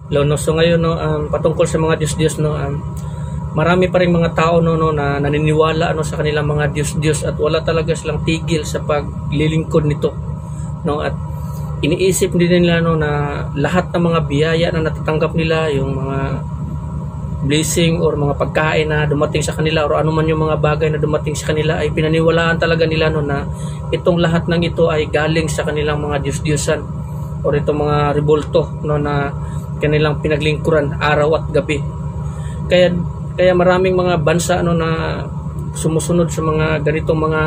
No, so ngayon no, patungkol sa mga Diyos-Diyos no, marami pa rin mga tao no, na naniniwala sa kanilang mga Diyos-Diyos at wala talaga silang tigil sa paglilingkod nito no, at iniisip din nila no, na lahat ng mga biyaya na natatanggap nila, yung mga blessing or mga pagkain na dumating sa kanila or anuman yung mga bagay na dumating sa kanila ay pinaniwalaan talaga nila no, na itong lahat ng ito ay galing sa kanilang mga Diyos-Diyosan or itong mga rebulto no, na kanilang pinaglingkuran araw at gabi. Kaya maraming mga bansa no, na sumusunod sa mga ganitong mga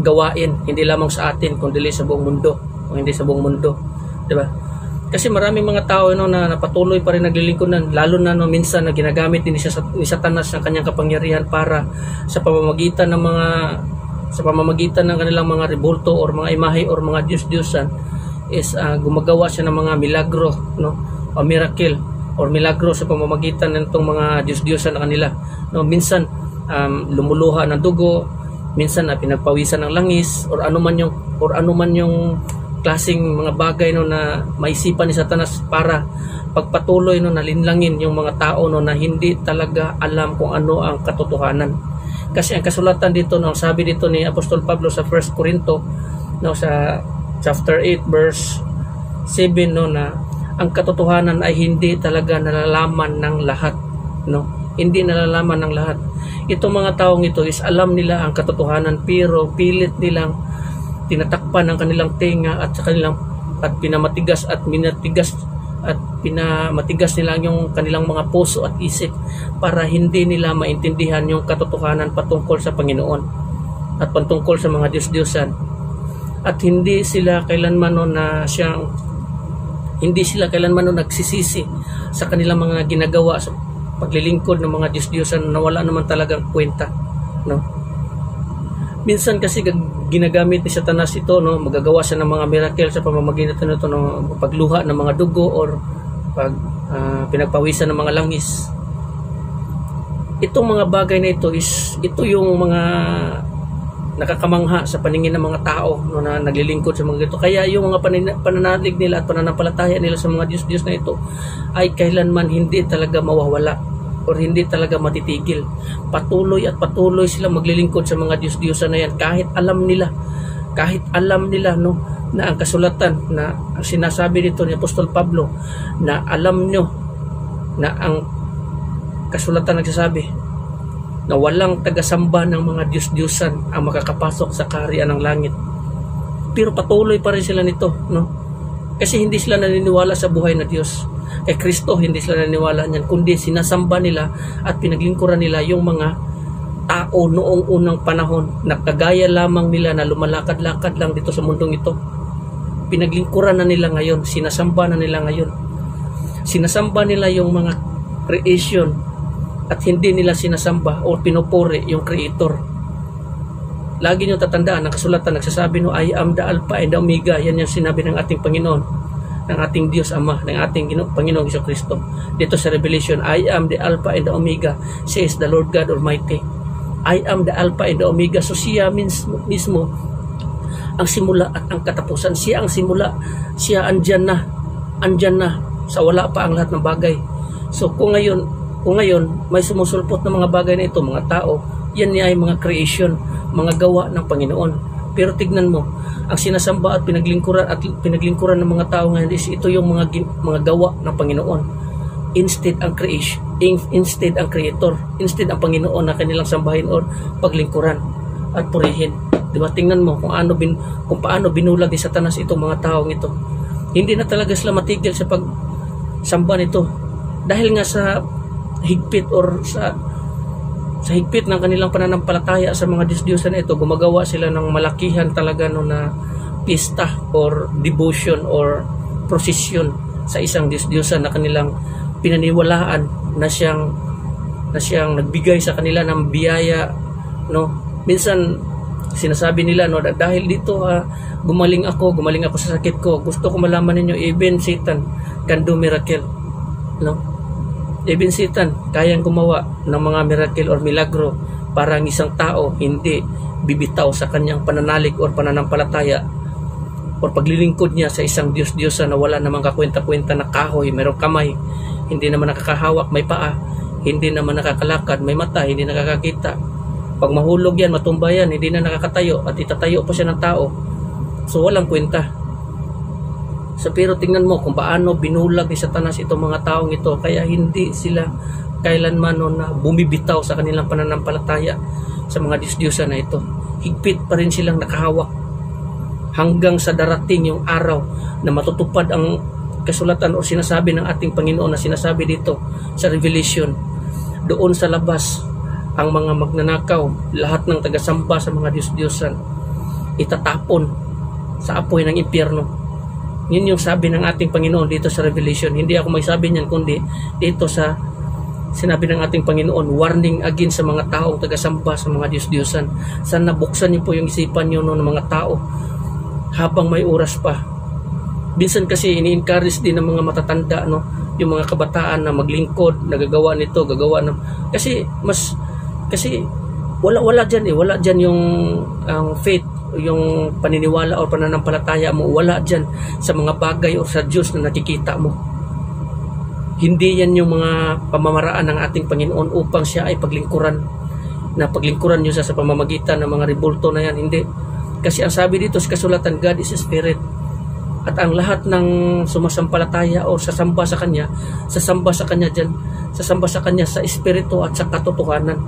gawain, hindi lamang sa atin kundi sa buong mundo, o hindi sa buong mundo, di ba? Kasi maraming mga tao no, na patuloy pa rin naglilingkuran, lalo na no, minsan na ginagamit din ni Satanas ang kanyang kapangyarihan para sa pamamagitan ng kanilang mga rebulto or mga imahe or mga Diyos-Diyosan is gumagawa siya ng mga milagro no, o miracle or milagro sa pamamagitan ng itong mga Diyos-Diyosan na kanila no. Minsan lumuluha ng dugo, minsan pinagpawisan ng langis or anuman yung klaseng mga bagay no, na maisipan ni Satanas para pagpatuloy no, na linlangin yung mga tao no, na hindi talaga alam kung ano ang katotohanan. Kasi ang kasulatan dito no, sabi dito ni Apostol Pablo sa 1 Corinto no, sa chapter 8 verse 7 no, na ang katotohanan ay hindi talaga nalalaman ng lahat no, hindi nalalaman ng lahat. Itong mga taong ito is alam nila ang katotohanan pero pilit nilang tinatakpan ang kanilang tenga at pinamatigas nila yung kanilang mga puso at isip para hindi nila maintindihan yung katotohanan patungkol sa Panginoon at patungkol sa mga Diyos-Diyosan. At hindi sila kailanman nagsisisi sa kanilang mga ginagawa sa paglilingkod ng mga Diyos-Diyosan na wala naman talagang kwenta no. Minsan kasi ginagamit ni Satanas ito no, magagawa siya ng mga miracle sa pamamagitan nito no, pagluha ng mga dugo or pinagpawisan ng mga langis. Itong mga bagay na ito yung mga nakakamangha sa paningin ng mga tao no, na naglilingkod sa mga ito. Kaya yung mga pananalig nila at pananampalataya nila sa mga Diyos-Diyos na ito ay kailanman hindi talaga mawawala or hindi talaga matitigil. Patuloy silang maglilingkod sa mga Diyos-Diyosan na yan kahit alam nila no, na ang kasulatan na ang sinasabi dito ni Apostol Pablo na alam nyo na ang kasulatan nagsasabi na walang tagasamba ng mga Diyos-Diyosan ang makakapasok sa kaharian ng langit. Pero patuloy pa rin sila nito no, kasi hindi sila naniniwala sa buhay na Diyos. Kay Kristo hindi sila naniniwala niyan, kundi sinasamba nila at pinaglingkuran nila yung mga tao noong unang panahon na kagaya lamang nila na lumalakad-lakad lang dito sa mundong ito. Pinaglingkuran na nila ngayon, sinasamba na nila ngayon. Sinasamba nila yung mga creation at hindi nila sinasamba o pinupuri yung Creator. Lagi nyo tatandaan, ang kasulatan nagsasabi no, I am the Alpha and the Omega. Yan yung sinabi ng ating Panginoon, ng ating Diyos Ama, ng ating Panginoong Jesucristo. Dito sa Revelation, I am the Alpha and the Omega, says the Lord God Almighty. I am the Alpha and the Omega. So siya mismo ang simula at ang katapusan. Siya ang simula. Siya andyan na sa wala pa ang lahat ng bagay. So kung ngayon may sumusulpot ng mga bagay na ito, mga tao, yan niya ay mga creation, mga gawa ng Panginoon. Pero tignan mo, ang sinasamba at pinaglingkuran ng mga tao ngayon is ito yung mga gawa ng Panginoon. Instead ang Creator, instead ang Panginoon na kanilang sambahin or paglingkuran at purihin. Diba? Tingnan mo kung paano binulag ni Satanas itong mga taong ito. Hindi na talaga sila matigil sa pagsamba nito dahil nga sa higpit or sa higpit ng kanilang pananampalataya sa mga Diyos-Diyosan ito, gumagawa sila ng malakihan talaga no, na pista or devotion or procession sa isang Diyos-Diyosan na kanilang pinaniwalaan na siyang nagbigay sa kanila ng biyaya no. Minsan sinasabi nila no, dahil dito gumaling ako sa sakit ko. Gusto ko malaman ninyo, even Satan can do miracle no. Even Satan kayang gumawa ng mga miracle or milagro para ang isang tao hindi bibitaw sa kanyang pananalig or pananampalataya o paglilingkod niya sa isang Diyos-Diyosa na wala namang kakwenta-kwenta na kahoy, mayroong kamay, hindi naman nakakahawak, may paa, hindi naman nakakalakad, may mata, hindi nakakakita. Pag mahulog yan, matumba yan, hindi na nakakatayo at itatayo pa siya ng tao. So walang kwenta. So pero tingnan mo kung paano binulag ni Satanas itong mga taong ito, kaya hindi sila kailanman na bumibitaw sa kanilang pananampalataya sa mga Diyos-Diyosa na ito. Higpit pa rin silang nakahawak hanggang sa darating yung araw na matutupad ang kasulatan o sinasabi ng ating Panginoon na sinasabi dito sa Revelation. Doon sa labas, ang mga magnanakaw, lahat ng tagasamba sa mga Diyos-Diyosan, itatapon sa apoy ng impyerno. Yun yung sabi ng ating Panginoon dito sa Revelation. Hindi ako may sabi niyan, kundi dito sa sinabi ng ating Panginoon, warning again sa mga taong tagasamba sa mga Diyos-Diyosan. Sana buksan niyo po yung isipan niyo ng mga tao habang may oras pa. Minsan kasi ini-encourage din ng mga matatanda, yung mga kabataan na maglingkod, nagagawa nito, gagawa ng kasi wala diyan yung faith, yung paniniwala o pananampalataya mo, wala diyan sa mga bagay o sa Diyos na nakikita mo. Hindi yan yung mga pamamaraan ng ating Panginoon upang siya ay paglingkuran niyo sa pamamagitan ng mga rebulto na yan. Hindi. Kasi ang sabi dito sa kasulatan, God is a spirit. At ang lahat ng sumasampalataya o sasamba sa Kanya sa espiritu at sa katotohanan.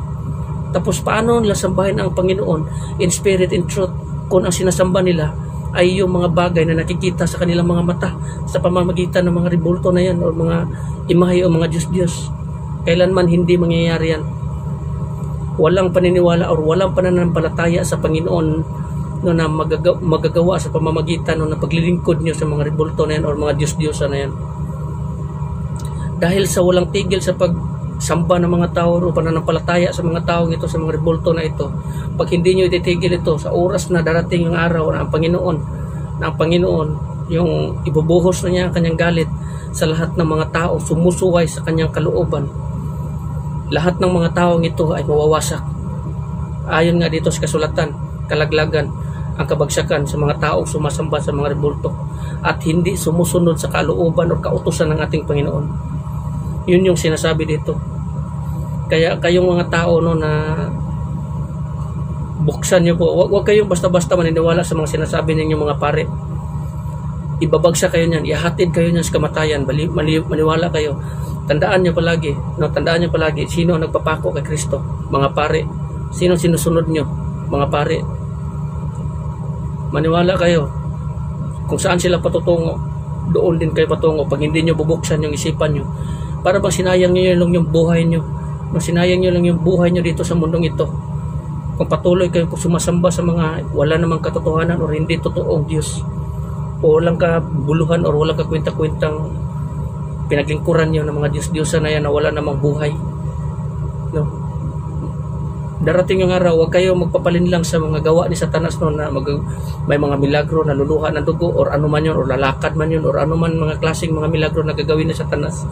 Tapos paano nila sambahin ang Panginoon in spirit and truth kung ang sinasamba nila ay yung mga bagay na nakikita sa kanilang mga mata sa pamamagitan ng mga rebulto na yan o mga imahe o mga Diyos-Diyos. Kailanman hindi mangyayari yan. Walang paniniwala o walang pananampalataya sa Panginoon na magagawa sa pamamagitan ng paglilingkod nyo sa mga rebulto na yan o mga Diyos-Diyosa na yan. Dahil sa walang tigil sa pagsamba ng mga tao o pananampalataya sa mga taong ito, sa mga rebulto na ito, pag hindi nyo ititigil ito sa oras na darating yung araw na ang Panginoon yung ibubuhos na niya ang kanyang galit sa lahat ng mga tao sumusuway sa kanyang kalooban, lahat ng mga taong ito ay mawawasak. Ayon nga dito sa kasulatan, kalaglagan ang kabagsakan sa mga taong sumasamba sa mga rebulto at hindi sumusunod sa kalooban o kautusan ng ating Panginoon. Yun yung sinasabi dito. Kaya kayong mga tao na buksan nyo po, huwag kayong basta-basta maniniwala sa mga sinasabi ninyong mga pare. Ibabagsak kayo niyan, ihatid kayo niyan sa kamatayan, maniwala kayo. Tandaan nyo palagi, sino nagpapako kay Kristo? Mga pare. Sino sinusunod nyo? Mga pare. Maniwala kayo. Kung saan sila patutungo, doon din kayo patungo. Pag hindi nyo bubuksan yung isipan nyo, para bang sinayang nyo lang yung buhay nyo. Sinayang nyo lang yung buhay nyo dito sa mundong ito. Kung patuloy kayo sumasamba sa mga wala namang katotohanan o hindi totoong Diyos, o walang kabuluhan o walang kakwenta-kwentang pinaglingkuran nyo ng mga Diyos-Diyosa na yan na wala namang buhay. Darating yung araw, huwag kayo magpapalin lang sa mga gawa ni Satanas na may mga milagro na luluha ng dugo or anuman yun, or lalakad man yun, or anuman mga klaseng mga milagro na gagawin ni Satanas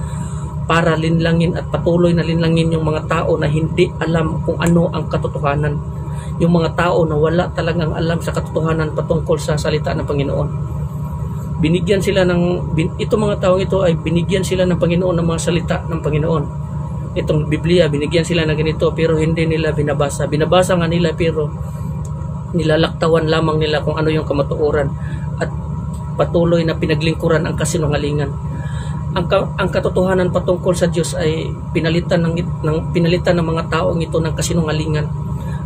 para linlangin at patuloy na linlangin yung mga tao na hindi alam kung ano ang katotohanan, yung mga tao na wala talagang alam sa katotohanan patungkol sa salita ng Panginoon. Itong mga taong ito ay binigyan sila ng Panginoon ng mga salita ng Panginoon. Itong Biblia, binigyan sila ng ganito pero hindi nila binabasa. Binabasa nga nila pero nilalaktawan lamang nila kung ano yung kamatuoran at patuloy na pinaglingkuran ang kasinungalingan. Ang katotohanan patungkol sa Diyos ay pinalitan ng mga taong ito ng kasinungalingan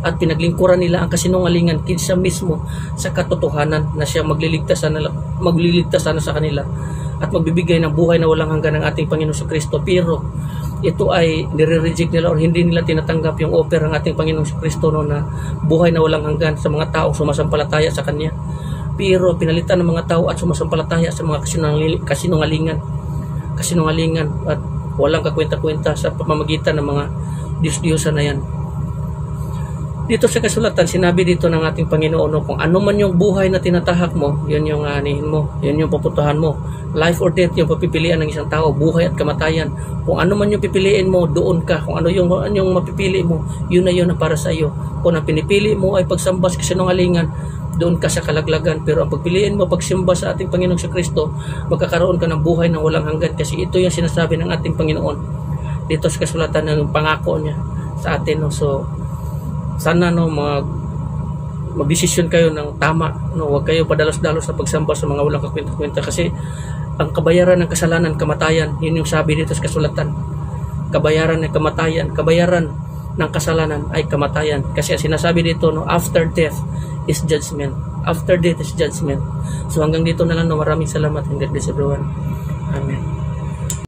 at pinaglingkuran nila ang kasinungalingan kinsa mismo sa katotohanan na siya magliligtas sana sa kanila at magbibigay ng buhay na walang hanggan ng ating Panginoon Kristo. Pero ito ay nire-reject nila o hindi nila tinatanggap yung offer ng ating Panginoong Kristo na buhay na walang hanggan sa mga taong sumasampalataya sa Kanya. Pero pinalitan ng mga tao at sumasampalataya sa mga kasinungalingan at walang kakwenta-kwenta sa pamamagitan ng mga Diyos-Diyosa na yan. Dito sa kasulatan, sinabi dito ng ating Panginoon kung ano man yung buhay na tinatahak mo, yun yung anihin mo, yun yung pupuntahan mo. Life or death yung papipilian ng isang tao, buhay at kamatayan. Kung ano man yung pipiliin mo, doon ka. Kung ano yung mapipili mo, yun na yun na para sa iyo. Kung ang pinipili mo ay pagsamba sa kasinungalingan, doon ka sa kalaglagan. Pero ang pagpiliin mo pagsimba sa ating Panginoong si Kristo, magkakaroon ka ng buhay ng walang hanggan, kasi ito yung sinasabi ng ating Panginoon dito sa kasulatan ng pangako niya sa atin, no? So sana, no, magdesisyon kayo ng tama, no? Huwag kayo padalos-dalos sa pagsamba sa mga walang kakwenta-kwenta, kasi ang kabayaran ng kasalanan, kamatayan. Yun yung sabi dito sa kasulatan. Kabayaran ng kamatayan, kabayaran ng kasalanan ay kamatayan. Kasi ang sinasabi dito, no, after death is judgment. After death is judgment. So hanggang dito na lang, no. Maraming salamat and God bless everyone. Amen.